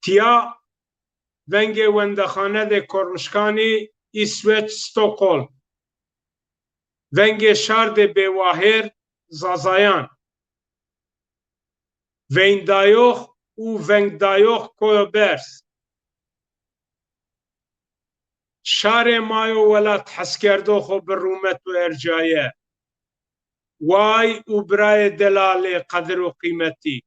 تیا ونگ وندخانه ده کرمشکانی ایسویچ ستوکولم ونگ شار ده بواهر زازایان ویندایوخ او ونگدایوخ کویوبرس شار مایو ولات حسکردو خو برومت و ارجایه وای او برای دلاله قدر و قیمتی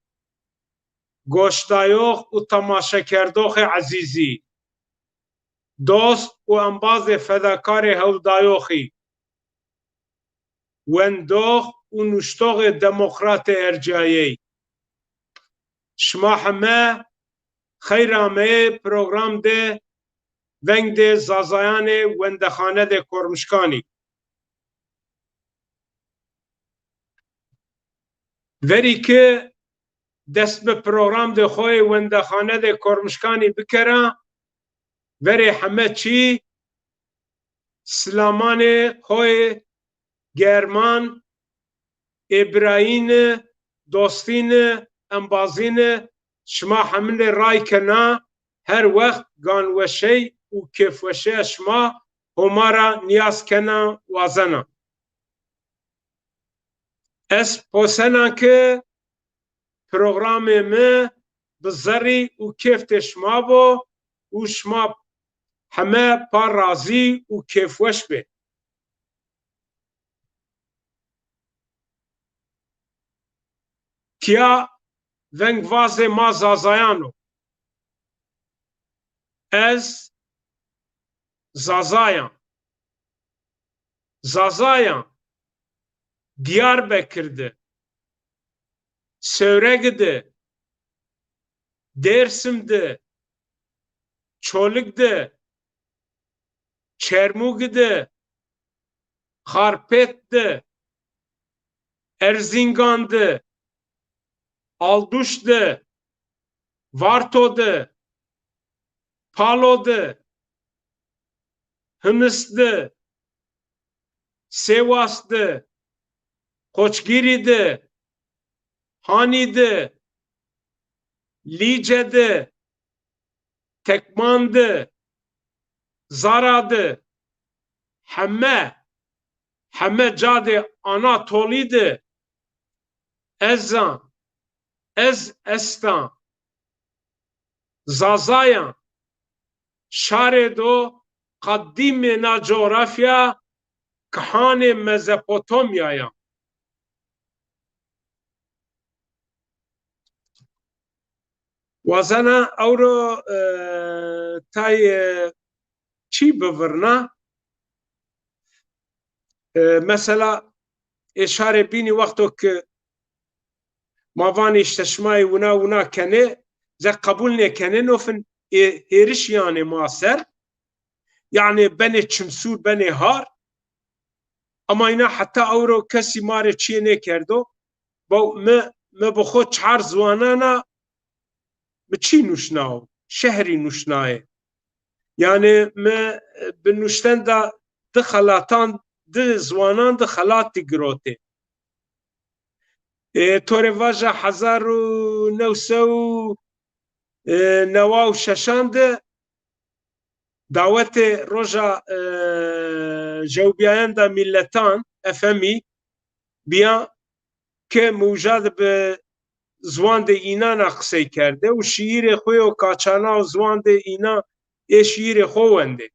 گوشتایوخ و تماشا کردوخ عزیزی دوست و انباز فداکار هودایوخی وندوخ و نشتوغ دموکرات ارجایی شما همه خیرامه پروگرام ده ونگ ده زازایان وندخانه ده کرمشکانی وری که دست به پروگرام ده خوی وندخانه ده کرمشکانی بکره وری همه چی سلامان خوی گرمان ابراهین دوستین انبازین شما همین رای کنا هر وقت گانوشه و کفوشه شما همارا نیاز کنا وازنا اس پوسنا که پروگرام ما بزری و کفت شما بو و شما همه پا رازی و کفوش به تیا ونگ واز ما زازایانو از زازایان Diyarbakır'dı, Sövregi'di, Dersim'di, Çoluk'di, Çermuk'di, Harpet'di, Erzincan'dı, Alduş'du, Varto'du, Palo'du, Hınıs'dı, Sivas'dı, Koçgiri'di, Hani'di, Lice'di, Tekman'dı, Zara'dı, Hemme cade Anatoli'di, Ezan, Estan, Zazayan, Şaredo, Kaddimena coğrafya, Kahane Mezopotamya'ya. Wazana Euro tay çi bivirna mesela işare bini vakto ki mavani işteşmayı wuna kene ze kabul ne kene nofin heriş yani maser yani beni çimsur beni har ama ina hatta euro kesi mare çiye ne kerdo bu me bu xo çar zwanana بچی نوشناو شهری نوشنای یعنی ما بنوشتن دا خلاتان زوانان خلاتی گروته توره واجه 1996 دعوت روژا جوبیان دا ملتان افمی بیا که موجد به زوان ده اینا نقصه کرده و شییر خوی و کاچانا و زوان ده اینا شییر خوونده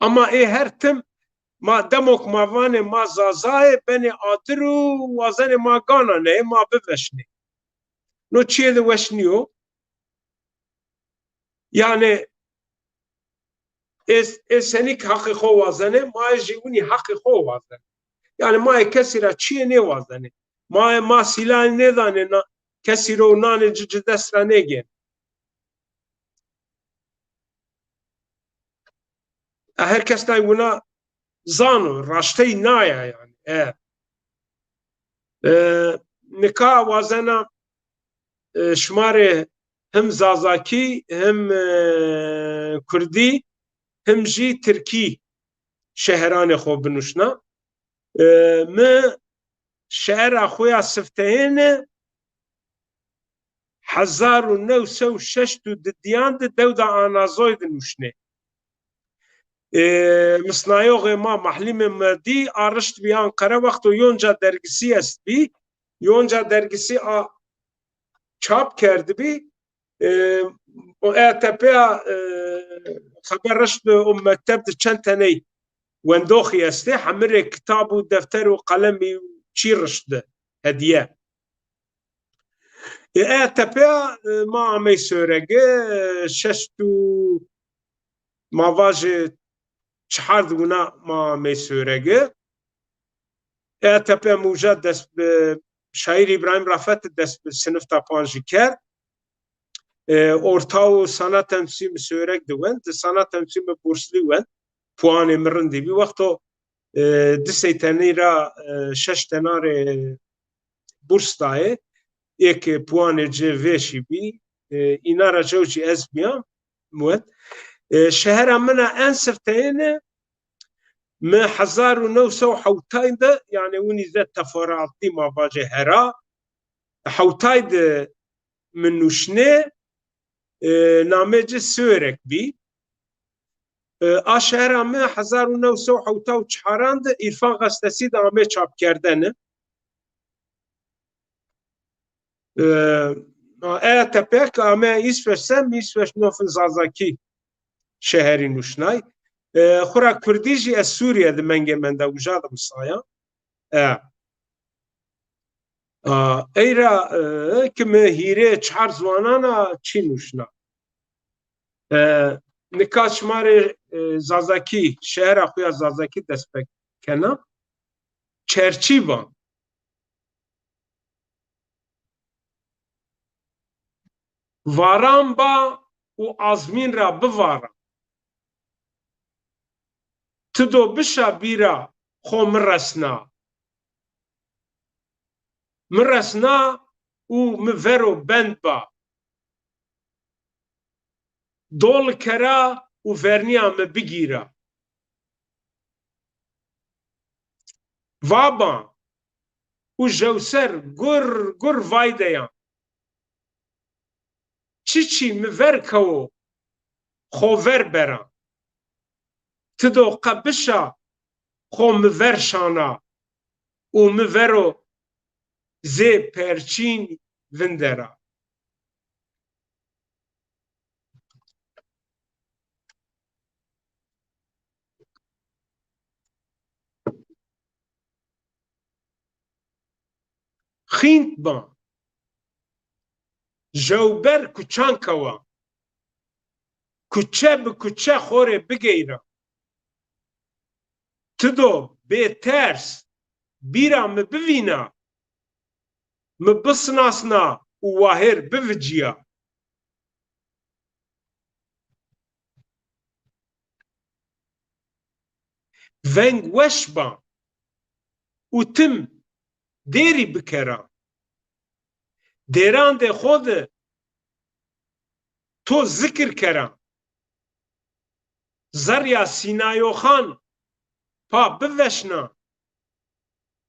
اما هر تم ما دموک ماوان ما زازای بین آتر و وازن ما گانانه ما بوشنه نو چیه ده وشنیو یعنی سنیک حق خو وازنه ما جیونی حق خو وازنه یعنی ما کسی را چیه نه وازنه ما سیلان ندانه نه کسی رو نان دست را نگین هر کس نایونا زانو راشته نایا یعنی نکا وازنا شماره هم زازاکی هم کردی هم جی ترکی شهران خوب بنوشنا ما شهر خویا سفتهین 1906 ددیان دودا آنازوی دنوشنه مصنایوغ ما محلیم مردی آرشت بی آنقره وقت و یونجا درگسی است بی یونجا درگسی چاپ کرده بی و اتپیا خبر رشد و مکتب چند تنی وندوخی استه حمره کتاب و دفتر و قلمی چی رشد هدیه اتپیا ما امی سورگه ششتو مواجه چهار دونا ما امی سورگه اتپیا موجد دست به شاعر ابراهیم رافت دست به سنف تا پانجی کرد orta و sanat temsil sörek de wend sanat temsil bursli wend puanê mirin dî bî wexto disê tenê ra şeş tenarê burs daye yek puanê ci vêşî bî îna ra çew jî ez bîyam wend şehera min a en sirteyêne mi 1970 de yani winî zê teferruatî mavacê hera hewtay de min nûşnê نامجه سورک بی آشهر همه 1974 ده عرفان غستسی ده همه چاپ کردنه تپک همه ایسفش سم ایسفش نوفن زازاکی شهری نوشنای خورا کردی جی از سوریه ده منگه من ده وجاده مسایا ایرا کمه هیره چهار زوانانا چی نوشنا نکاش ماره زازاکی شهر خویا زازاکی دست بکنم چرچی بان واران با و آزمین را بوارم تدو بشا بیرا خو مرسنا و مورو بند با دول کرا و ورنیا me bigîra vaban û jewser gur vaydeyan çiçî mi ver kewo xo ver beran tido qebişa xo mi ver şana û mi vero zê perçîn vindera xînt ban jewber kuçan kewa kuçe bi kuçe xorê bigeyra tido bê ters bîra mi bivîna mi bisnasna û wahêr biviciya veng weş ban û tim dêrî bikera dêran de xwe de to zikir kera zerya Sînayoxan pa biveşna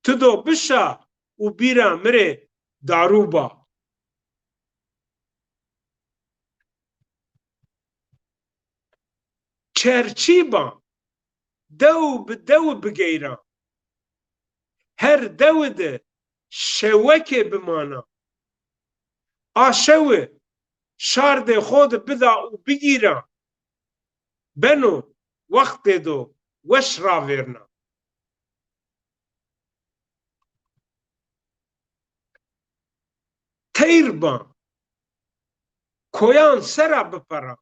tido bişa û bîra mirê darû ba çerçî ban dew bi dew bigeyra her dew de şewekê bimana a şewê şardê xwe de bida û bigîra beno wextê do weş ravêrna teyr ban koyan sera bipera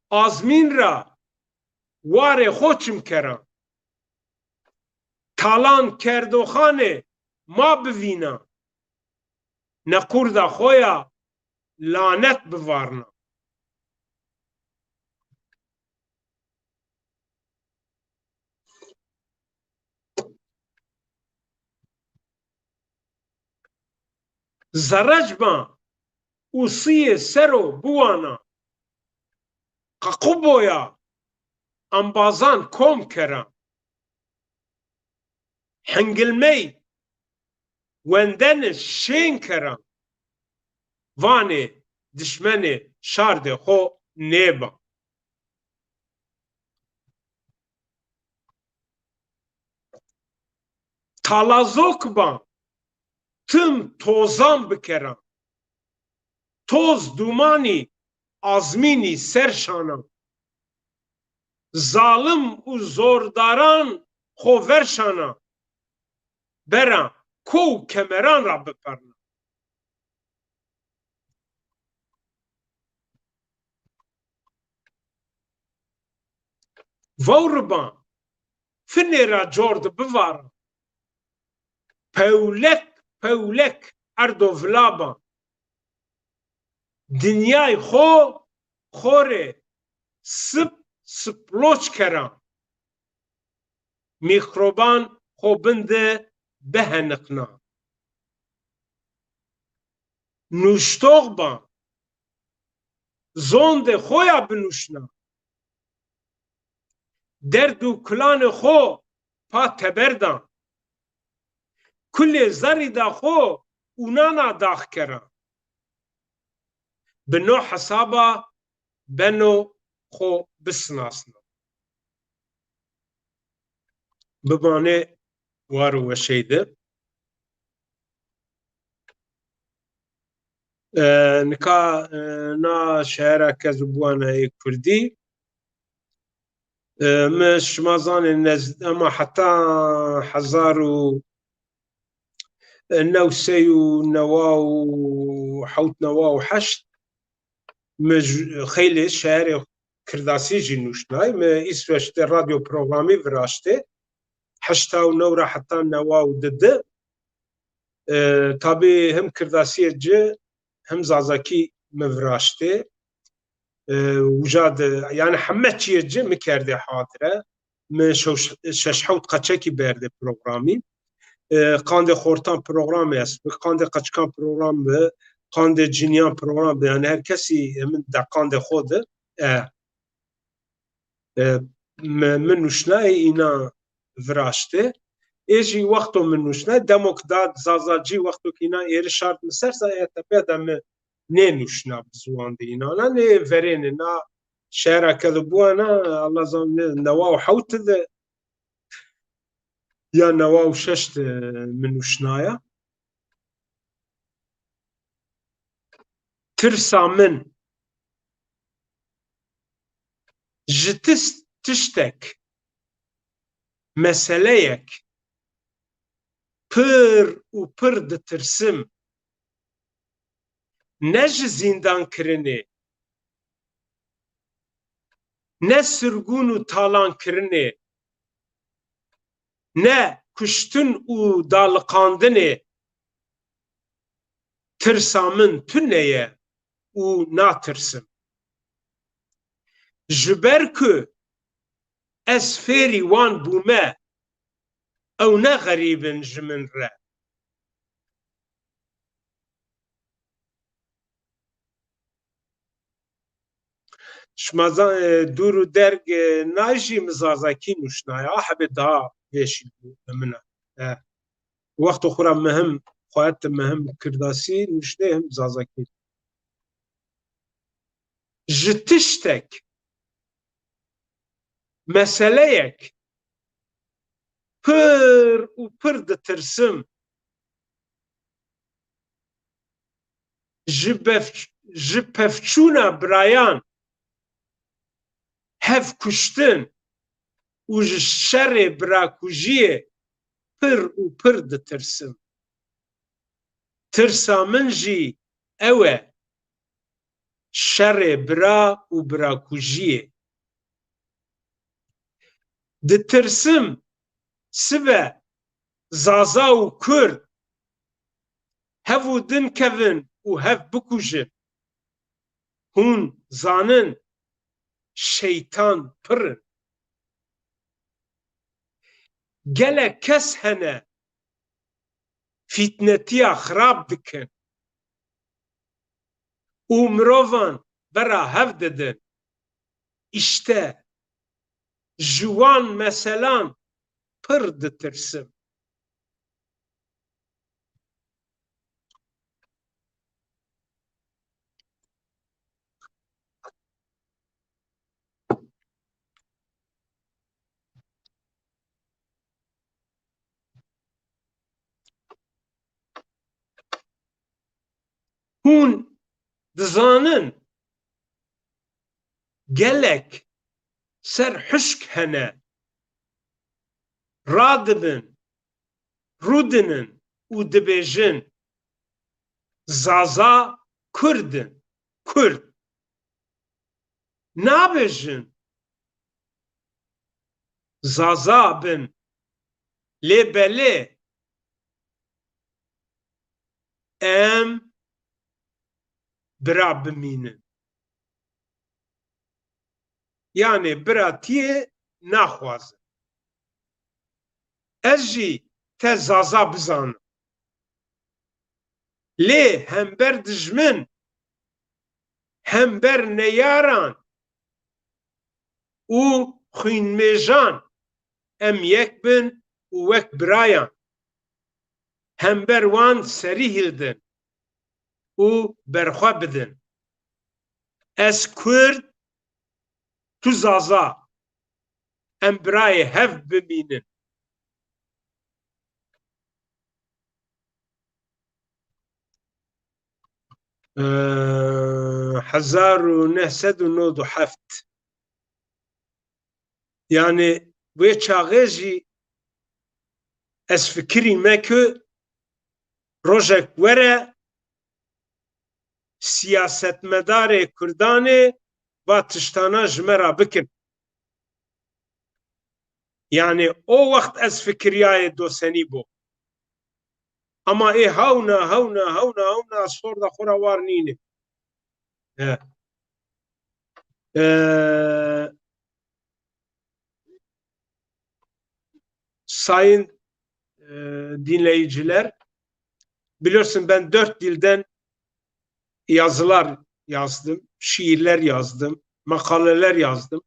azmîn ra warê xwe çim kera talan kerdoxanê ma bivîna ne qurda xwe ya lanet bivarna زرج ban û siyê sero biwana qequboya ambazan kom kera hingilmey wendeniş şên kera vanê dişmenê şardê xo nêba. Talazok ban tim tozan bikeran. Toz dumanî azmînî ser şanan. Zalim û zordaran xo ver şanan. Beran ko û kemeran ra biperna. Vawriban finê ra cor dibivaran. Pewlek pewlek erdo vilaban. Dinyayê xo xorê sip sploç keran. Mîkroban xo binde beheniqna. Nûştoxban zondê xo ya binûşna. Derd û kulanê xo pa teberdan. Kulê zerrî da xo ûnana daxkeran. Bi no hesaba beno xo bisnasna. Bibanê war û weşey de nika na şehereke zûbûwaneyê Kurdî min şima zanê ema heta hezar û new sey û newa û hewt newa û heşt min xêlê şeherê Kirdasî jî nûşnay. Min îsveçte radyo programî viraştê heşta û new ra heta newa û dide. Tabî him Kirdasiyê ci him zazakî min viraştê. Wija yani heme çiyê ci min kerdê hatire. Min şeş hewt qeçekî berdê programî. Qandê xortan programê est, qandê qeçikan program bi, qandê ciniyan program bi, yani her kesî min de qandê xwe de min nûşnayê îna viraştê. Ê jî wexto min nûşnayê demok da zaza cî wextokî îna êrî şart min ser tepe de min nê nûşna bi ziwan de îna nê verêne na şehereke dibûwana Allah zanî newa û hewt de ya newa û şeş de min nûşnaya. Tirsa min ji tiştek meseleyek pir û pir ditirsim, ne ji zîndankirinê, ne sirgûn û talankirinê, ne kuştin û daliqandinê. Tirsa min tune ye û natirsim. Ji ber ku ez fêrî wan bûme, ew ne xerîbin ji min re. Şima dûr û derg najî min zazakî nûşnaya hebe daha vêşî bû min e. Wexto xwe ra mehim xwayet mehim Kirdasî nûşnê him zazakî. Ji tiştek meseleyek pir û pir ditirsim, ji pevçûna birayan hev kuştin û ji şerê birakujiyê pir û pir ditirsim. Tirsa min jî ew e, şerê bira û birakujiyê. Ditirsim sibe zaza û Kurd hev û din kevin û hev bikujin. Hûn zanin şeytan pirin. Gelek kes hene fîtnetiya xirab dikin û mirovan bera hev didin. İşte ji wan meselan pir ditirsim. Hûn dizanin gelek ser huşk hene radibin rudinin û dibêjin Zaza Kurdin Kurd nabêjin Zaza bin lêbelê em bira bimînin. Yani biratiyê naxwazin. Ez jî te zaza bizanim. Lê hember dijmin, hember neyaran û xwînmêjan em yek bin û wek birayan. Hember wan serî hildin û berxwe bidin. Ez Kurd, tu zaza. Em birayê hev bimînin. Hezar û nehsed û nod û heft. Yani wê çaxê jî ez fikirî me ku rojek were siyasetmedarê Kurdanê va tiştana ji me ra bikin. Yani o wext ez fikiriyayê dosenî bû. Ama ê hewna sor da xwe ra war nîne. Sayın dinleyiciler, biliyorsun ben 4 dilden yazılar yazdım, şiirler yazdım, makaleler yazdım.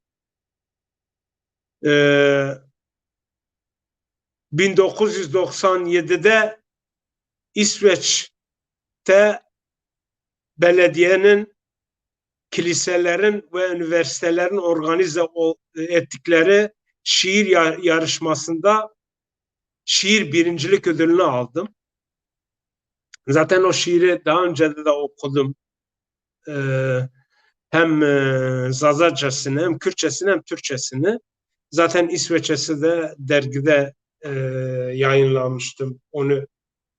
1997'de İsveç'te belediyenin, kiliselerin ve üniversitelerin organize ettikleri şiir yarışmasında şiir birincilik ödülünü aldım. Zaten o şiiri daha önce de okudum. Hem Zazacasını, hem Kürtçesini, hem Türkçesini. Zaten İsveççesi de dergide yayınlamıştım. Onu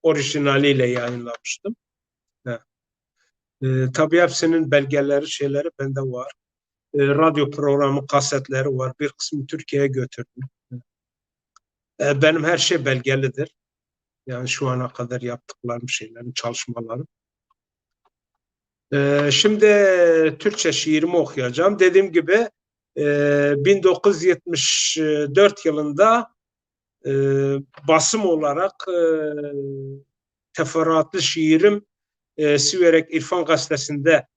orijinaliyle yayınlamıştım. Tabii hepsinin belgeleri, şeyleri bende var. Radyo programı kasetleri var. Bir kısmı Türkiye'ye götürdüm. Benim her şey belgelidir. Yani şu ana kadar yaptıklarım şeylerin, çalışmalarım. Şimdi Türkçe şiirimi okuyacağım. Dediğim gibi 1974 yılında basım olarak teferruatlı şiirim Siverek İrfan Gazetesi'nde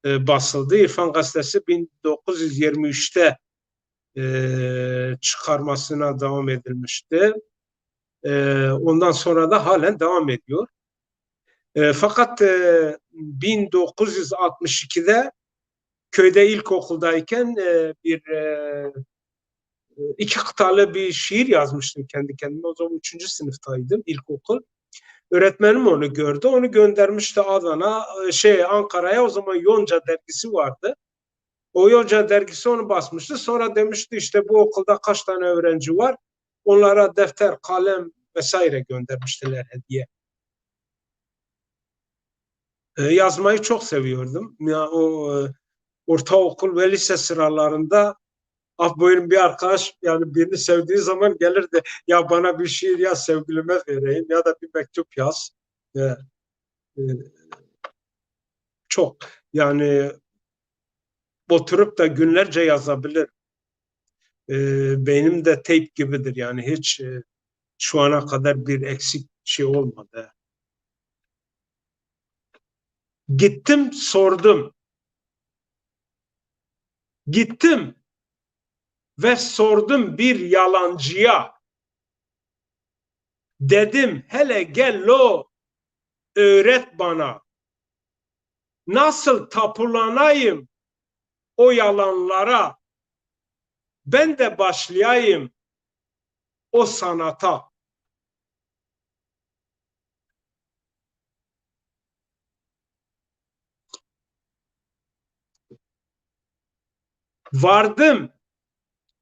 basıldı. İrfan Gazetesi 1923'te çıkarmasına devam edilmişti. Ondan sonra da halen devam ediyor. Fakat 1962'de köyde ilkokuldayken iki kıtalı bir şiir yazmıştım kendi kendime. O zaman 3. sınıftaydım, ilkokul. Öğretmenim onu gördü. Onu göndermişti Ankara'ya. O zaman Yonca dergisi vardı. O Yonca dergisi onu basmıştı. Sonra demişti işte bu okulda kaç tane öğrenci var. Onlara defter, kalem vesaire göndermiştiler hediye. Yazmayı çok seviyordum. Ya o ortaokul ve lise sıralarında buyurun bir arkadaş yani birini sevdiği zaman gelirdi. Ya bana bir şiir yaz sevgilime vereyim ya da bir mektup yaz. Çok yani oturup da günlerce yazabilir. Benim de teyp gibidir yani hiç şu ana kadar bir eksik şey olmadı. Gittim sordum. Gittim ve sordum bir yalancıya. Dedim hele gel lo öğret bana. Nasıl tapulanayım o yalanlara? Ben de başlayayım o sanata. Vardım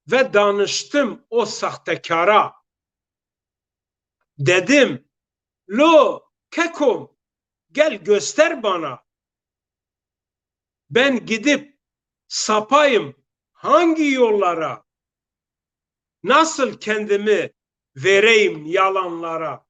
ve danıştım o sahtekara. Dedim, lo kekom, gel göster bana. Ben gidip sapayım hangi yollara? Nasıl kendimi vereyim yalanlara?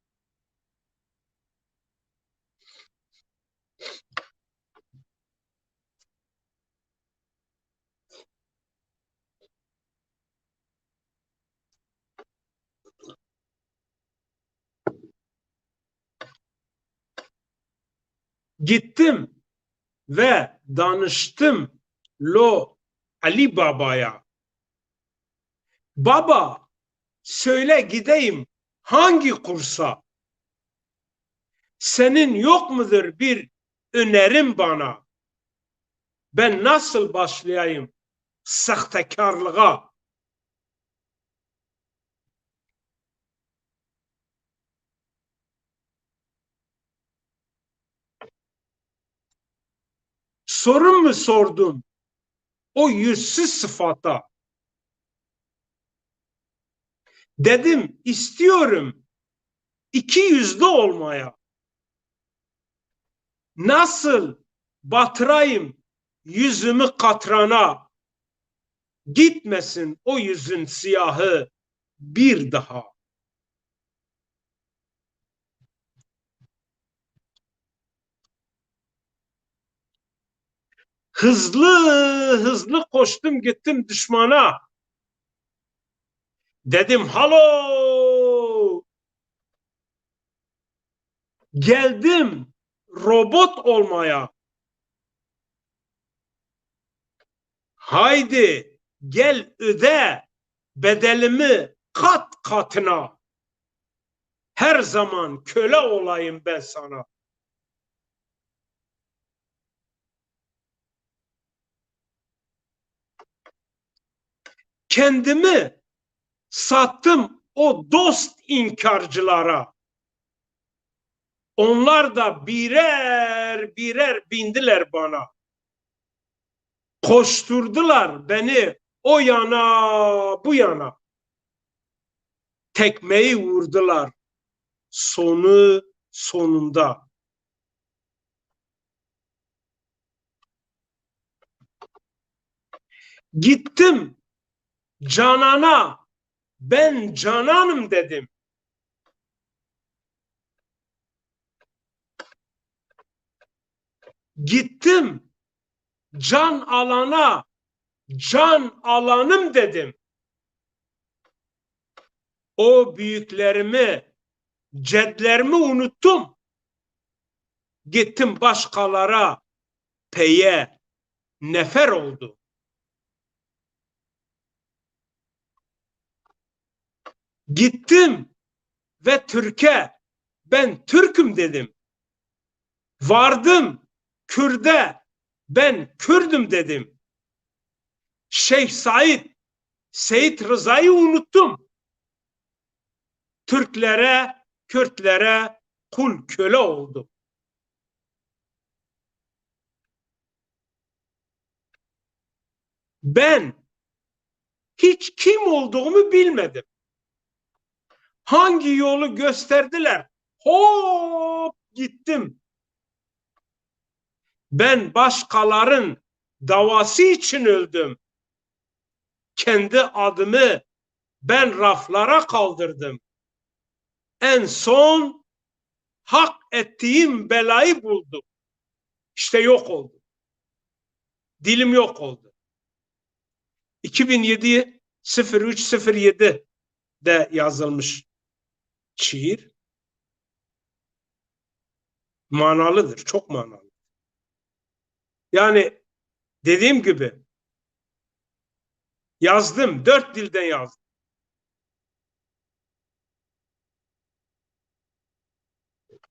Gittim ve danıştım Lo Ali Baba'ya. Baba, söyle gideyim hangi kursa? Senin yok mudur bir önerin bana? Ben nasıl başlayayım sahtekarlığa? Sorun mu sordum o yüzsüz sıfata? Dedim istiyorum iki yüzlü olmaya. Nasıl batırayım yüzümü katrana? Gitmesin o yüzün siyahı bir daha. Hızlı hızlı koştum gittim düşmana. Dedim halo. Geldim robot olmaya. Haydi gel öde bedelimi kat katına. Her zaman köle olayım ben sana. Kendimi sattım o dost inkarcılara. Onlar da birer birer bindiler bana. Koşturdular beni o yana bu yana. Tekmeyi vurdular sonunda. Gittim Canan'a, ben Canan'ım dedim. Gittim can alana, can alanım dedim. O büyüklerimi, cedlerimi unuttum. Gittim başkalara peye nefer oldu. Gittim ve Türkiye, ben Türk'üm dedim. Vardım Kürde, ben Kürdüm dedim. Şeyh Said, Seyit Rıza'yı unuttum. Türklere, Kürtlere kul köle oldum. Ben hiç kim olduğumu bilmedim. Hangi yolu gösterdiler? Hop gittim. Ben başkaların davası için öldüm. Kendi adımı ben raflara kaldırdım. En son hak ettiğim belayı buldum. İşte yok oldu. Dilim yok oldu. 2007 03.07'de yazılmış şiir. Manalıdır, çok manalı. Yani dediğim gibi yazdım, 4 dilden yazdım.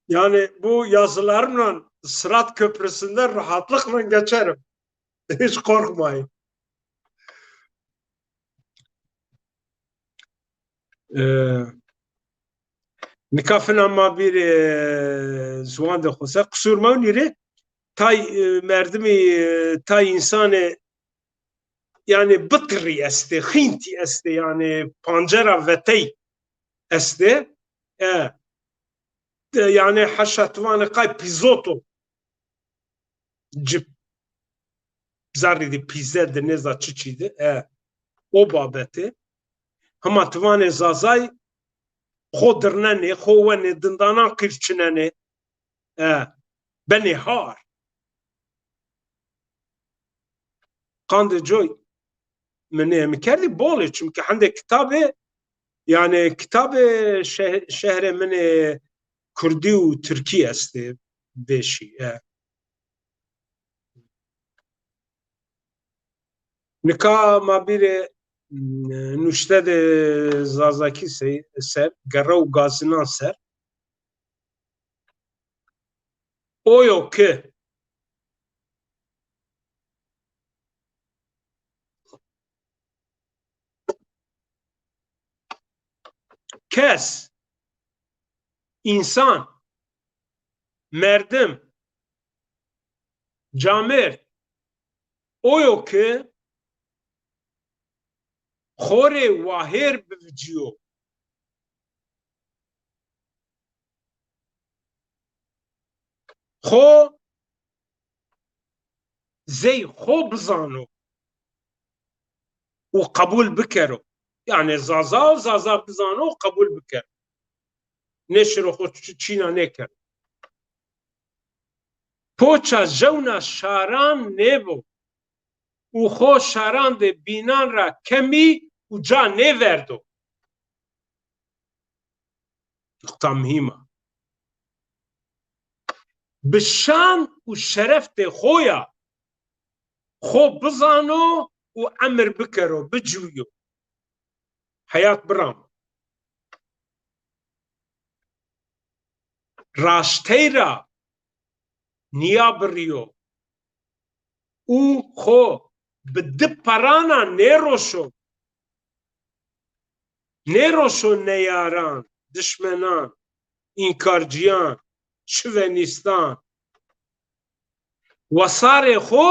Yani bu yazılarımla Sırat Köprüsü'nden rahatlıkla geçerim. Hiç korkmayın. Nikafın ama bir zuan de xusa kusur mevniri tay merdimi tay insanı yani bıtri este, xinti este, yani pancera vetey este, yani haşatvanı kay pizoto cip zaridi pizze de neza çiçiydi, o babeti, hama tvanı zazay خو درننه خو ونه دندانا قرچننه بني هار قاند جوي من مكرلي بولي çünkü عندك كتابه يعني كتاب شهر من كردي وتركي است بشي نكا ما بير نوشته زازاكي سر گرو گازنان سر اويو که kes insan merdم camir اويو که خوره واهر بوجیو خو زي خو بزانو وقبول بكرو يعني زازا بزانو وقبول بكرو نشرو خو تشينا نكر پوچا جونا شاران نبو وخو شاران ده بینان را کمی و جا نوردو نقطه مهمه بشان و شرف ده خویا خو بزانو و امر بکرو بجویو حیات برام راشته را نیا بریو او خو بده پرانا نروشو نیاران دشمنان اینکارجیان شوونیستان وصار خو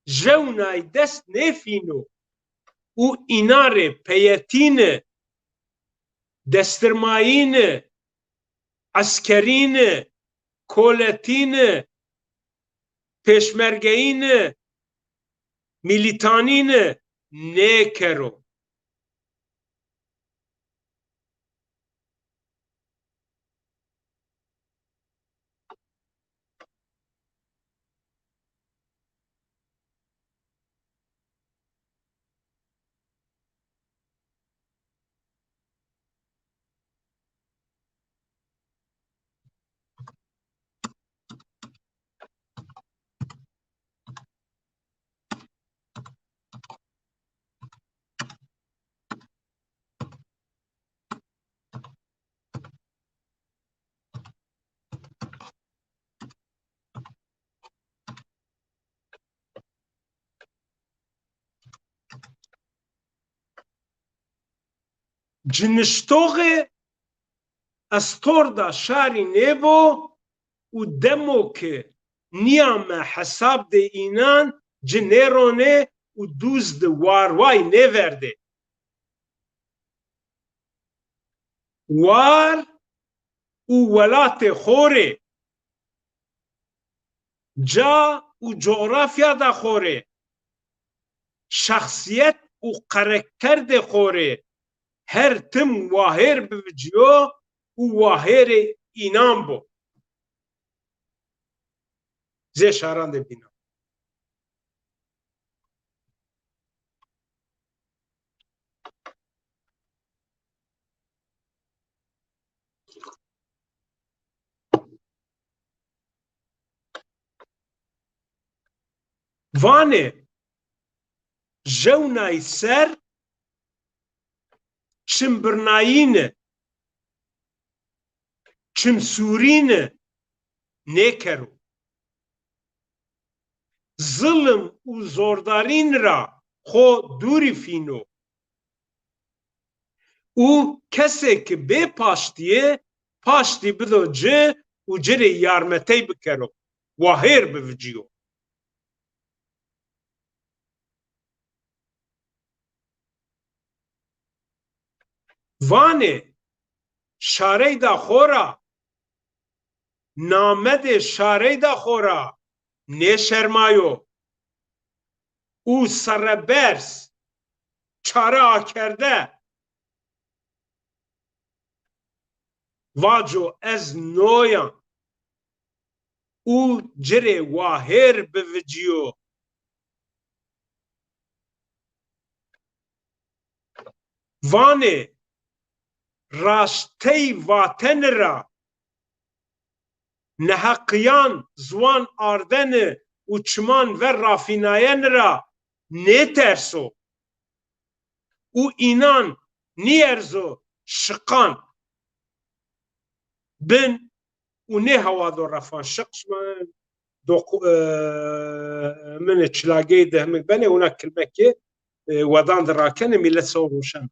جونای دست نفینو او ایناره پیتین دسترمایین عسکرین کولتین پشمرگین میلیتانین نکرو جنشتوغ استوردا شاری نبو و دمو که نیام حساب ده اینان جنرونه و دوزد واروای نورده وار و ولات خوره جا و جغرافیا دا خوره شخصیت و قرکتر ده خوره هر تم واهر بوجیو و واهر اینام بو زی شاران ده بینا وانه جونای سر çim birnayîne çim sûrîne nêkero zilim û zordarîn ra xwe dûrî fîno û kesekî bê paştiyê paştî bido ci û cirê yarmetey bikero wahêr biviciyo Vanê şarey da xora namedê şarey da xora nêşermayo û serebers çare akerde vaco ez noyan û cirê wahêr biviciyo. Vanê raştey vaten ra neheqiyan ziwan ardene û çiman ve rafînayen ra nêterso û înan nîerzo şiqan bin û nê hewado refan şiq min çilageyê de himek benê wina kilmekê wedan dirakene millet sor roşan.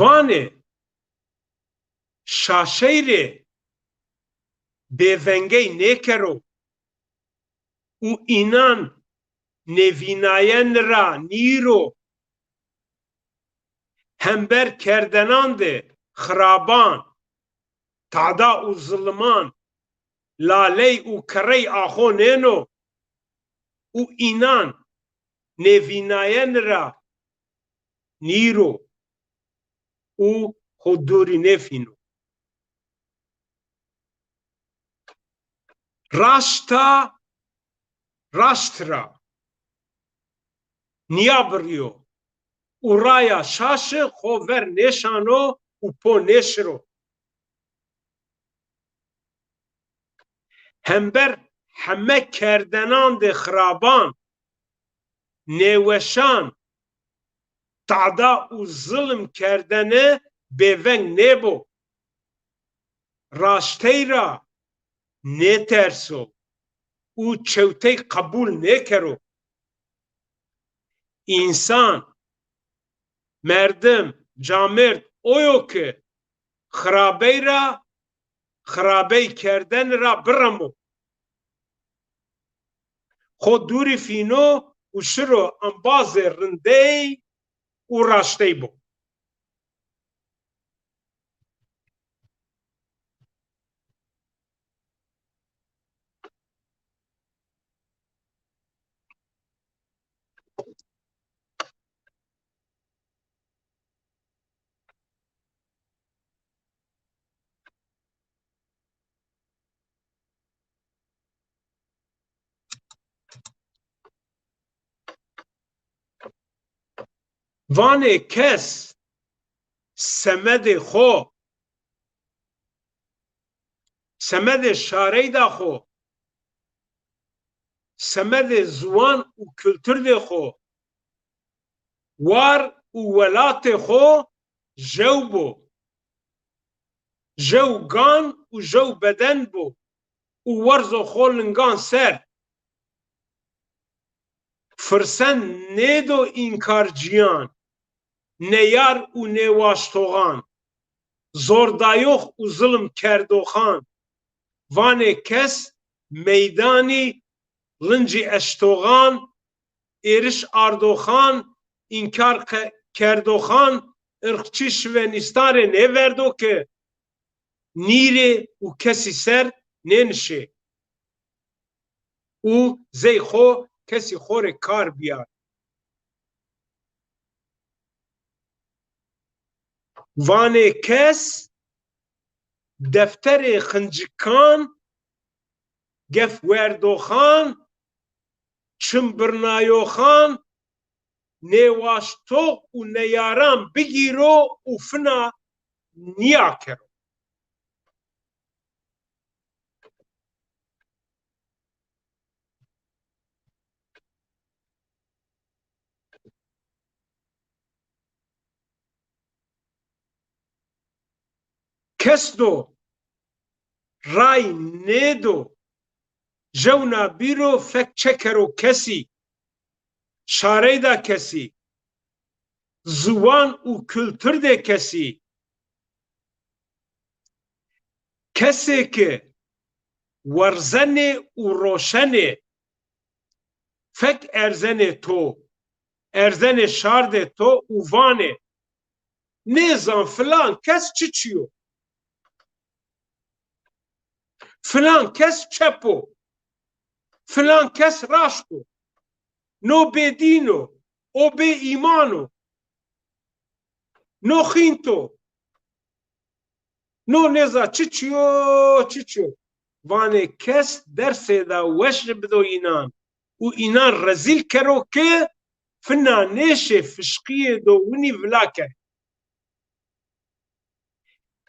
Vanê şaşeyrê bêvengey nêkero û înan nêvînayen ra nîro hember kerdenan de xiraban tada û ziliman laley û kerey axo nêno û înan nêvînayen ra nîro û xwedorî nêfîno. Raşta raşt ra niya biriyo û raya şaşê xwe ver nêşano û po nêşiro. Hember heme kerdenan de xiraban nêweşan tada û zilim kerdene bêveng nêbo raştey ra nêterso û çewtey qebûl nêkero. İnsan merdim camêrd oyo ki xirabey ra xirabey kerden ra biremo xwe dûrî fîno û şiro embazê rindey û raştey bo. Vanê kes semedê xwe semedê şarey da xwe semedê ziwan û kulturê xwe war û welatê xwe jew bo jew gan û jew beden bo û werzo xwe lingan ser firsen nêdo înkar ciyan neyar û nêwaştoxan zordayox û zilim kerdoxan. Vanê kes meydanî lincî eştoxan êriş ardoxan înkar kerdoxan irqçî şivenistarê nêverdo ki nîrê û kesî ser nênişê û zey xwe kesî xorê kar biyar. Vanê kes defterê xincikan gef werdoxan çimbirnayoxan nêwaştox û neyaran bigîro û fina niya kero. Kes do ray nêdo jewna bîro fek çekero kesî şarey da kesî ziwan û kültür de kesê werzenê û roşenê fek erzenê to, erzenê şardê to û vanê nêzan filan kes çi çiyo, filan kes çep o, filan kes raşt o, no bêdîn o, o bê îman o, no xînt o, no nêza çi çiyo çi çiyo. Vanê kes dersê da weş bido înan û înan rezîl kero ki fina nêşê fişqiyê do winî vila kere.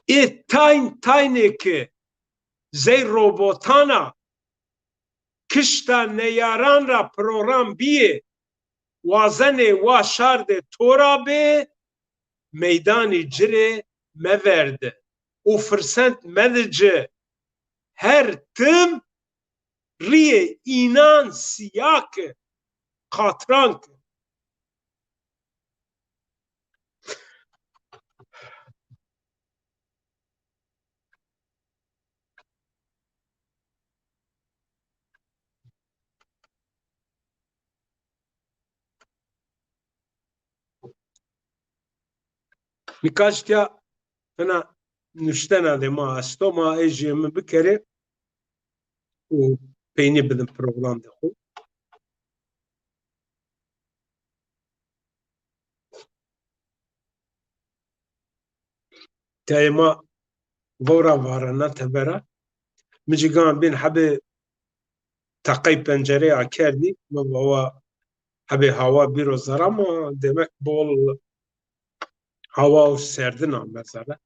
Ê taynê ki zey robotana kişta neyaran ra program bîyê wazenê wa şardê tora bê meydanê cirê meverde û firsent medici her tim riyê înan siyak qatran kir. Nikaştiya fina nuştena de ma stoma êjî min bikere û peynî bidim program de xwe. Teyma vora varana tebera min jî gan bên hebê teqey pencereya kerdî min bawa hebê hawa bîro zera ma demek bol hawa û serdina mezere.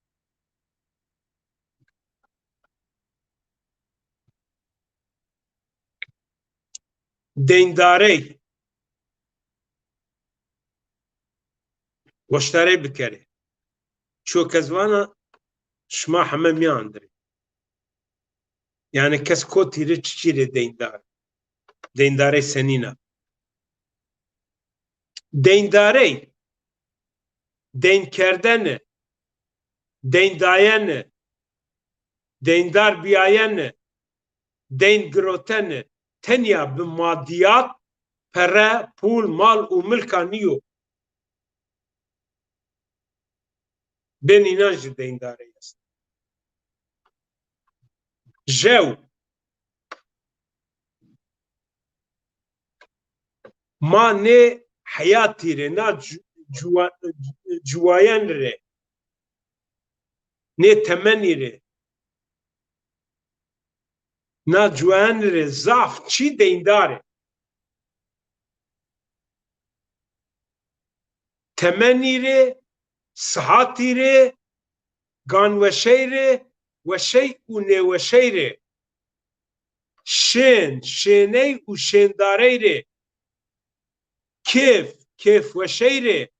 Deyndarey weşterê bikere çûkezvana şima heme miyan dirê. Yani kes kotîrê çîrê deyndar. Deyndarê senîna. Deyndarey deyn kerdene, deyndayene, deyndar biyayene, deyn girotene tenya bi madiyat pere, pul, mal û milka niyo. Bên înan jî deyndarê est. Jew ma nê heyatî re na ciwayan re nê temenî re na ciwayan re zaf çî deyndar e. Temenî re, sıhatî re, ganweşey re, weşey û nêweşey re, şên, şêney û şêndarey re, kêf, kêfweşey re,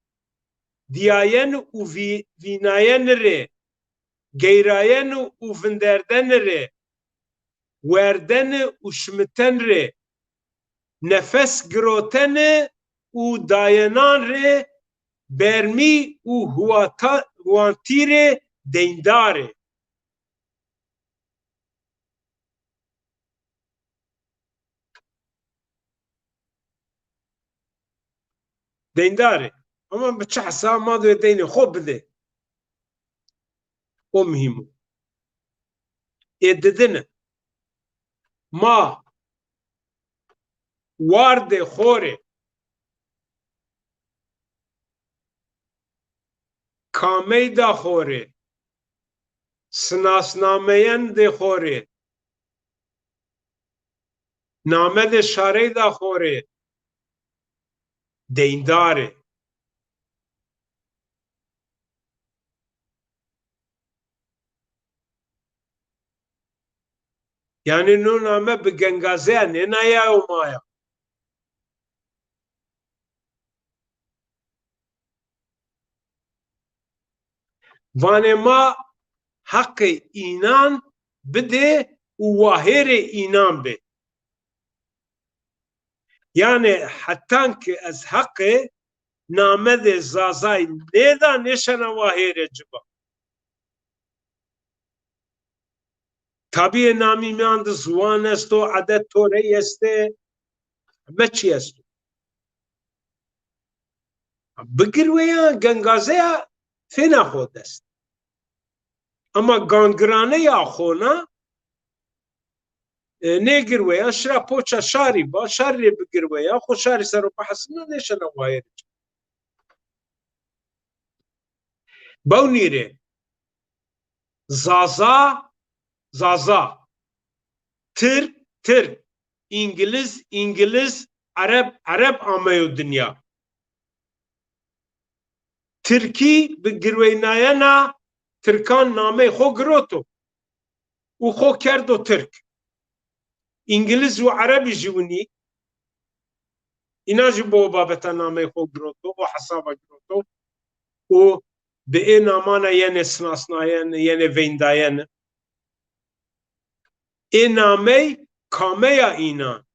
diyayen û vînayen re, geyrayen û vinderden re, werden û şimiten re, nefes giroten û dayenan re, bermî û huwantî re deyndar e. Deyndar e. Ama bi çi hesab ma dê deynê xwe bide. O muhîm o. Ê didin ma wardê xorê kamey da xorê sinasnameyen dê xorê namedê şarey da xorê deyndar e. Yani nû name bi gengazeya nênaya û maya. Vanê ma heqê înan bide û wahêrê înan be. Yani hetan ki ez heqê نامه زازای لیدا نشنه واهیر جبا طبیعی نامی میاند زوان است و عدد توره است همه چی است بگر ویا گنگازه فینا خود است اما گانگرانه یا خونا نگر ویا شرا پوچا شاری با شاری بگر ویا خو شاری سر و بحثنا نشنه واهیر باونیره زازا Türk, İngiliz, Arap amayo dünya. Türkiye bi girveynayana Türkan name xo giroto. U xo kerdo Türk. İngiliz ve Arabi jivuni inaji bo babeta name xo giroto o hasaba giroto. O be e namana yene snasnayen yene veyndayen. E name kameya inan.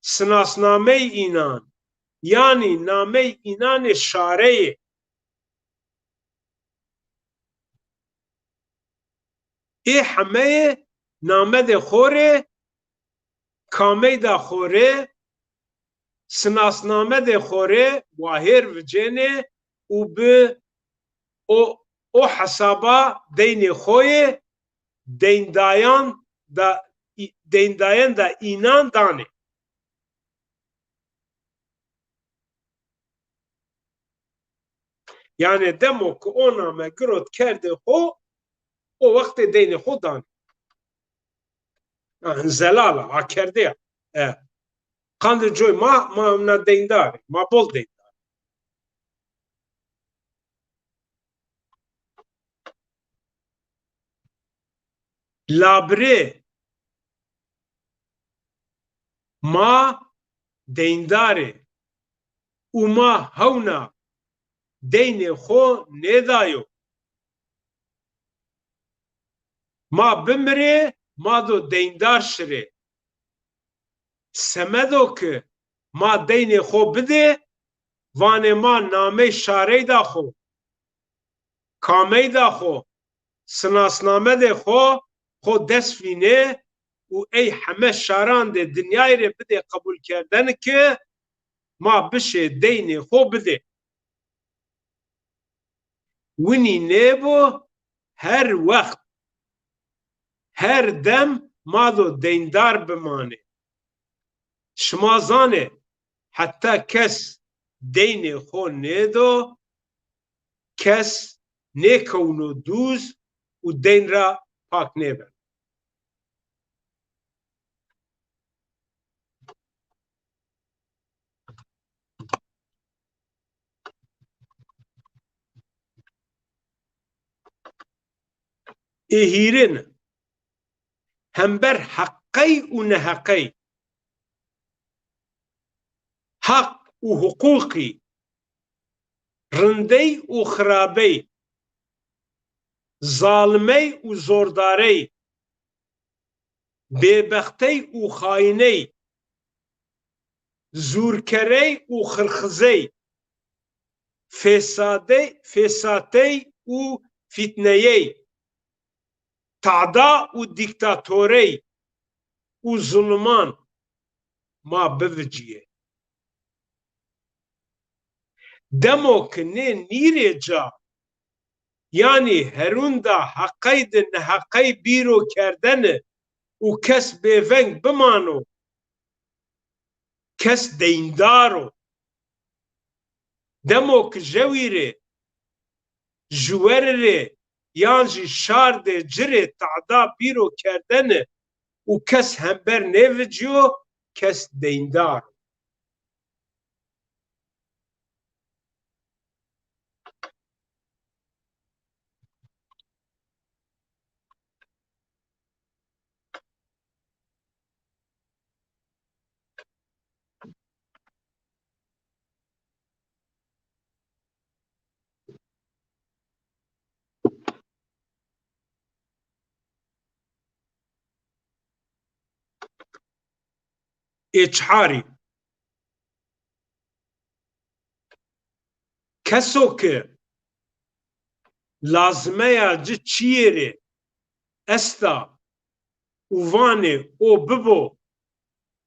Snasname inan. Yani name inan şareye. ای همه نامه ده خوره کامه ده خوره سناسنامه ده خوره واهر و جنه و به او حسابا دین خوی دیندایان da inan dane. Yani demo ki o name girot kerde ho o vakti deyni ho dane. Zelala ha kerde ya. Kandı joy ma na deyndar ma bol deyn. Labre ma deyndare Uma hewna deynê xwe nêdayo. Ma bimire ma do deyndar şirê. Semedo ki ma deynê xwe bide vanê ma namey şarey da xwe kamey da xwe sinasnamedê xwe dest vîne û ey heme şaran de dinyayê re bide qebûl kerden ki ma bişê deynê xwe bide. Winî nêbo her wext her dem mado deyndar bimane. Şima zane heta kes deynê xwe nêdo kes nêkewno dûz û deyn ra pak nêbin. Ê hîrin hember heqey û neheqey heq û hiqûqî rindey û xirabey zalimey û zordarey bêbextey û xayiney zûrkerey û xirxizey fesatey û fîtneyey ta'da û dîktatorey û zulman ma biviciye. Demo ki nê nîrê ca yani herûn da heqey di neheqey bîro kerdene û kes bêveng bimano kes deyndar o demo ki jewî rê ji werî rê yan jî şar de cirê ta'da bîro kerdene û kes hember nêviciyo kes deyndar. Êçharî kesok ki lazmeya ci çiyerê esta û vanê o bibo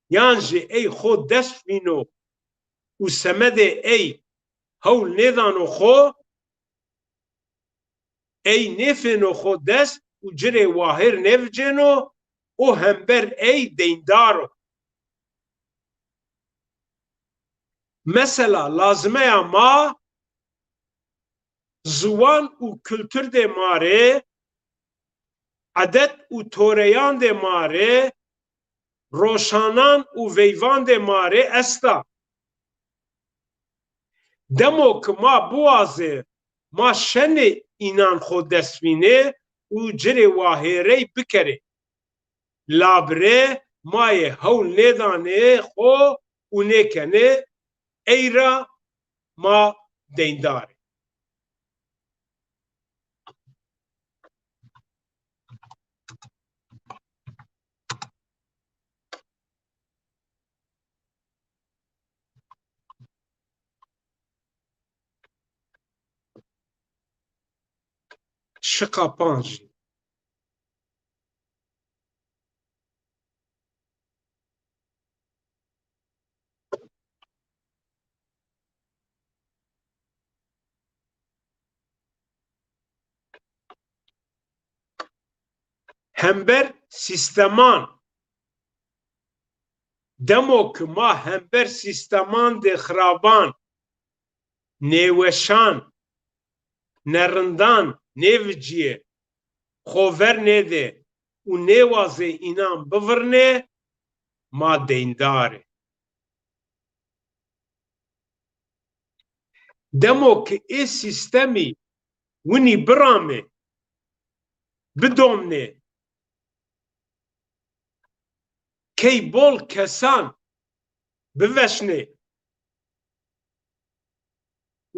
yan jî ey xo dest bîno û semedê ey hewl nêdano xo ey nêfêno xo dest û cirê wahêr nevicêno o hember ey deyndar o. Mesela lazmeya ma ziwan û kültür de mare adet û toreyan de mare roşanan û veyvan de mare esta. Demo ki ma biwazê ma şenê înan xo dest bîne û cirê wahêrey bikere. Labrê mayê hewl nêdanê xo û nêkene eyra ma deyndar e. Şiqa panc jî hember sîsteman demo ki ma hember sîsteman de xiraban nêweşan nerindan nêviciye xover nêde û nêwazê înan bivirne ma deyndar e. Demo ki ê sîstemî winî birame bidomne key bol kesan biveşne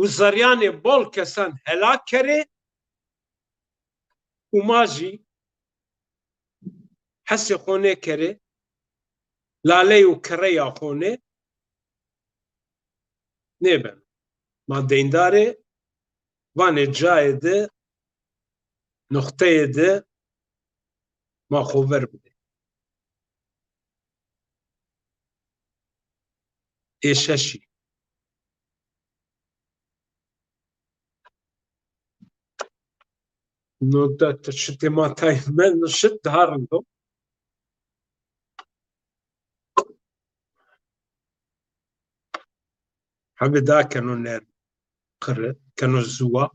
û zeryanê bol kesan helak kere û ma jî hesê xwe nêkere laley û kireya xwe nêbe ma deyndar e vanê cayê de noxteyê de ma xwever bide. Ê şeşî nokta şitê ma tayê me şit diharin do hebê dakeno nerm qire keno zûwa.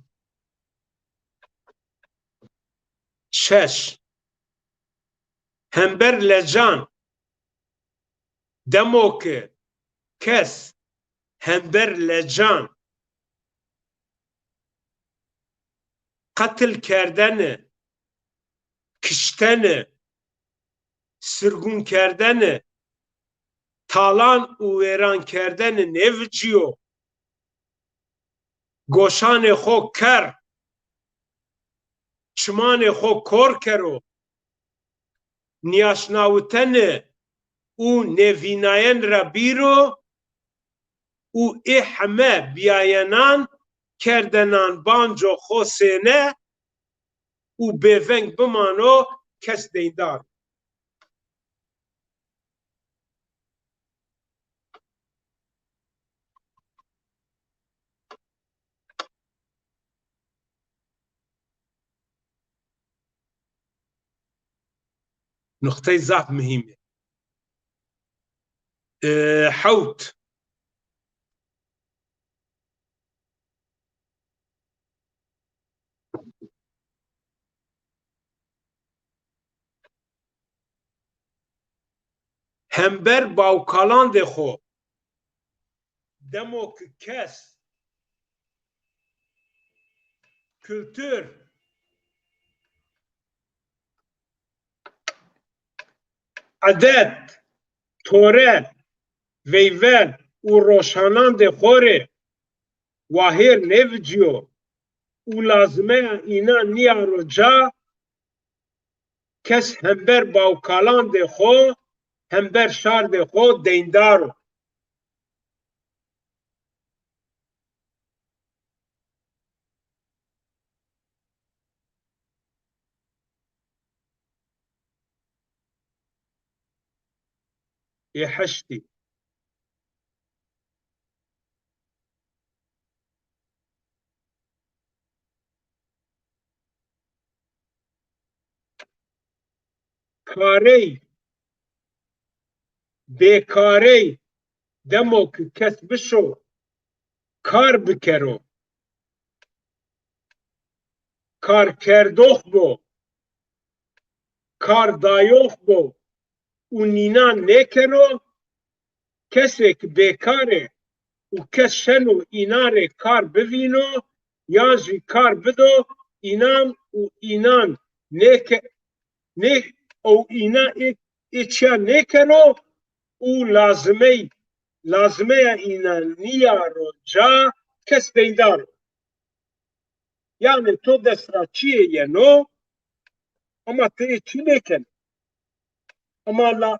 Şeş hember lecan demo ki kes hember lecan qetil kerdene kiştene sirgûn kerdene talan û wêran kerdene neviciyo goşanê xwe ker çimanê xwe kor kero niyaşnawitene û nevînayen re bîro û ê heme biyayenan kerdenan banco xwe sêne û bêveng bimano kes deyndar. Noktayı zaf mühim e. Hewt hember bawkalan de xwe demo ki kes kültür adet tore veyven û roşanan de xwe wahêr neviciyo û lazmeya înan niya roca kes hember bawkalan de xwe hember şar de xwe deyndar o. هشتی کاری بیکاری دمو که کس بشو کار بکرو کار کردوخ بو کار دایوخ بو و نینا نکرو کسی که بیکاره و کس شنو ایناره کار بوینو یا جی کار بدو اینان و اینان او اینا ایچیا نکنو او لازمه اینا نیارو جا کس دیندارو یعنی تو دسترا چیه ینو اما تو چی نکن اما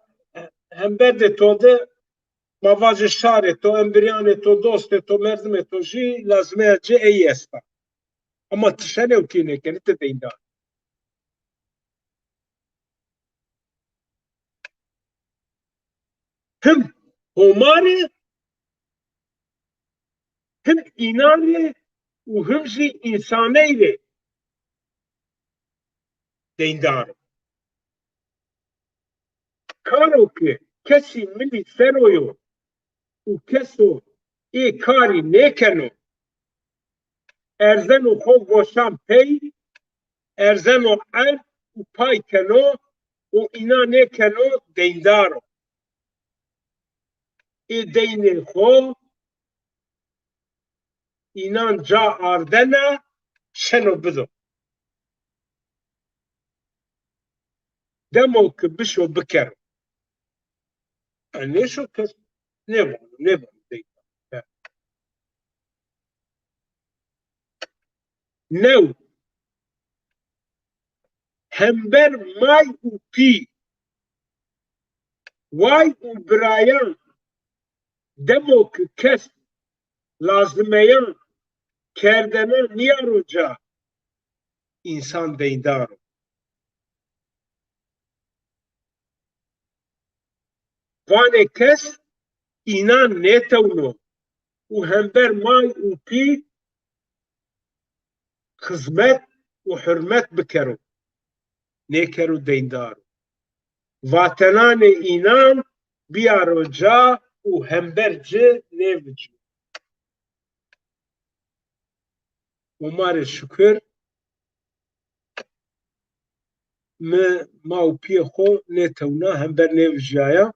همبرد تو ده مواج شاره تو امبریان تو دوست تو مردم تو جی لازمه جه ای استا اما تشنه و کی نکنی تو دیندار هم هماره هم ایناره و هم جی انسانه ره دیندار کارو که کسی ملی سرویو و کسو ای کاری نکنو ارزن و خوب گوشم پی ارزن و عرض و پای کنو و اینا نکنو دیندارو ای دین خو اینان جا آردنه شنو بدو دمو که بشو بکر نشو کس نبانو دیندار نو همبر مای و پی وای و برایان دمو که کس لازمیان کردنه نیارو جا انسان دیندارو وانه کس اینان نیتونو و همبر مای و پی خدمت و حرمت بکرو نیکرو دیندارو واتنان اینان بیارو جا و همبر جه نیوجو ومار شکر ما و پی خو نیتونا همبر نیوجایا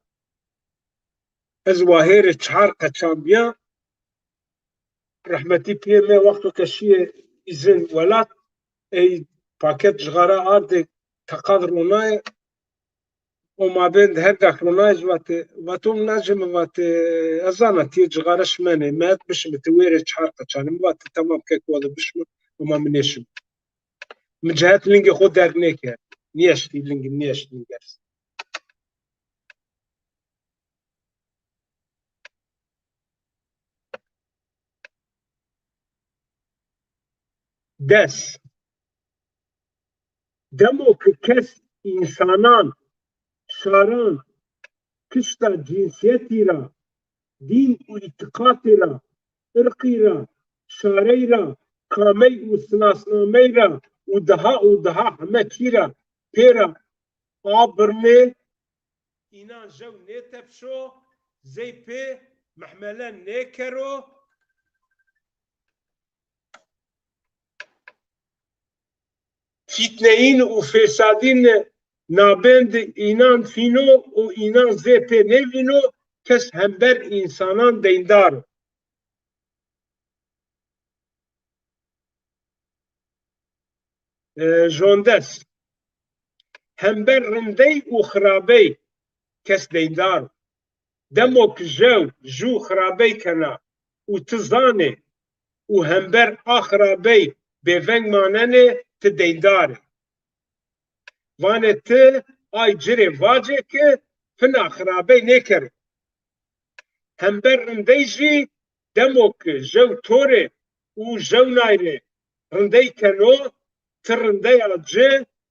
از واهیر چهار قچان بیا رحمتی پیه می وقتو کشیه izin welat ey paket jgara arde taqad runay o mabend her dak runay vate vatum najm vate azana ti jgara shmane mat bish mtwere chhar qachanim vate tamam kek wada bish ma mineshim mjahat lingi khod darnek niyashti lingi niyashti gars des demo ki kes insanan şaran kışta cinsiyeti ra din u itikatı ra ırkı ra şarey ra kamey u sınasnamey ra u daha hemekî ra pêra a birnê înan jew nêtepşo zey pê mehmele nêkero fîtneyîn û fesadîn nabend înan fîno û înan zê pê nevîno kes hember însanan deyndar jondes hember rindey û xirabey kes deyndar demo ki jew jû xirabey kena û tu zanê û hember a xirabey bêveng manenê tu deyndar e vane tu ay cirê vacê ki hina xirabey nêkere hember rindey jî demo ki jew torê û jew nayrê rindey keno tu rindeya ci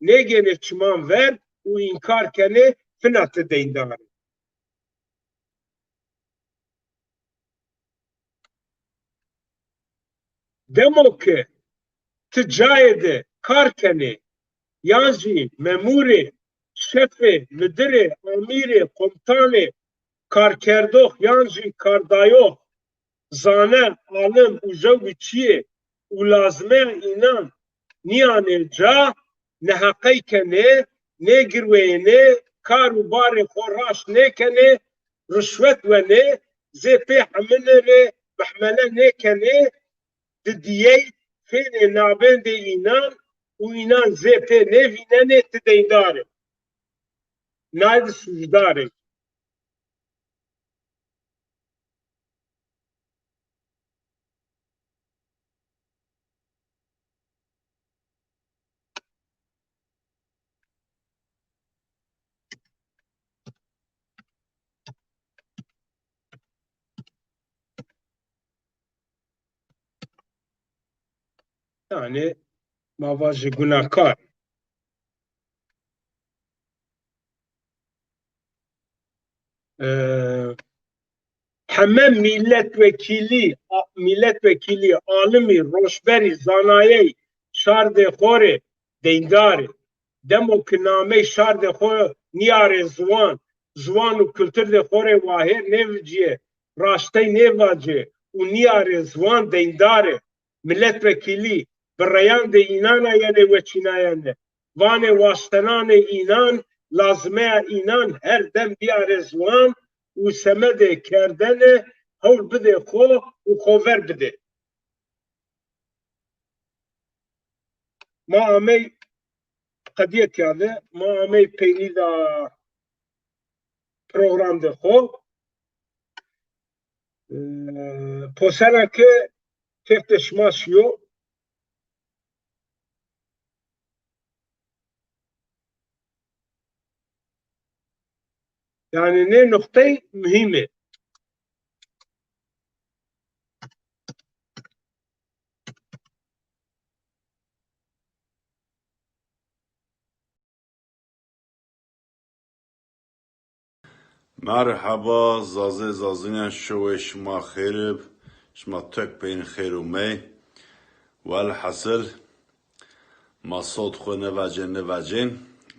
nêgêne çiman ver û înkar kenê hina tu deyndar e demo ki ticayede karkeni yanjî memurê şefê müdirê amirê komutanê karkerdoh yan jî kardayoh zane alim û jewî çiyê û lazmeya înan niyanê ca neheqeykenê nêgirwênê kar û barê xwe raş nêkenê rişwet wenê zê pê heminê bihmele nêkenê di diyey fêlê navendê înan û înan zê pê nêvînenê ti deyndar e nayê di sûcdarê. Yani mavajı günahkar. Heme milletvekili alimi roşberi zanayi şarde xore deyndare demo ki name şarde xore niyare zwan û kültür de xore wahir nevciye raştey nevace û niyare zwan deyndare milletvekili birreyan de înana yene weçînayane vane wastenane înan lazmeya înan her dem biyare zwan û semedê kerdenê hewl bide xwe û xwever bide. Ma amey qediyek yade, ma amey peynîda program de xwe posereke tefte şmaşiyo yani ne noktayı mühim. مرحبا زازه زازنیان شوی شما خیرب شما تک بین خیر و می والحصل ما صوت خو نواجن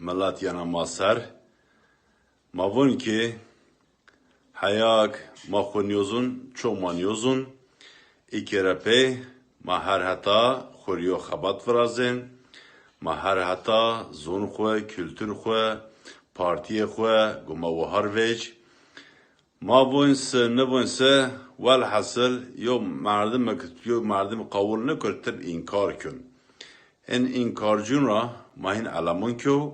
ملات یانا ما سر ما ون که حیاک ما خو نیوزون چو ما نیوزون ایکی رپی ما هر حتا خوریو خبات فرازن ما هر حتا زون خو کلتور خو پارتی خو گما و هر ویج ما بونس نبونسه والحصل یو مردم قبول نکرد انکار کن ان انکار جون را ما هین علمون کیو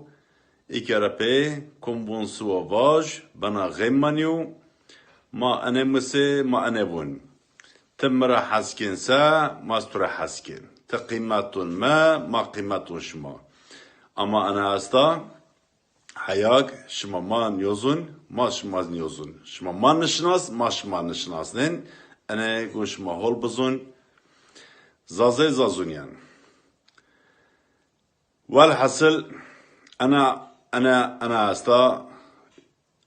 ایک رپی کم بونسو و واج بنا غیمانیو ما انمسه ما انبون تمرا حسکن سا ما استرا حسکن تقیمتون ما قیمتون شما اما انا استا حیاک شما ما نیوزون ما شما نیوزون شما ما نشناس ما شما نشناسن انا گو شما هول بزون زازه زازونیان والحصل انا استا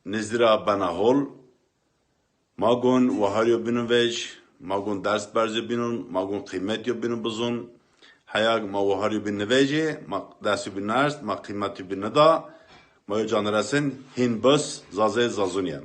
نزدرا بنا هول ما گون وهاریو بینو ویج ما گون درس برزی بینون ما گون قیمتیو بینو بزون حیاک ما وهاریو بینو ویجی ما درسیو بینو نرس ما قیمتیو بینو دا ما canlarasın hin bas zaze zazunyan.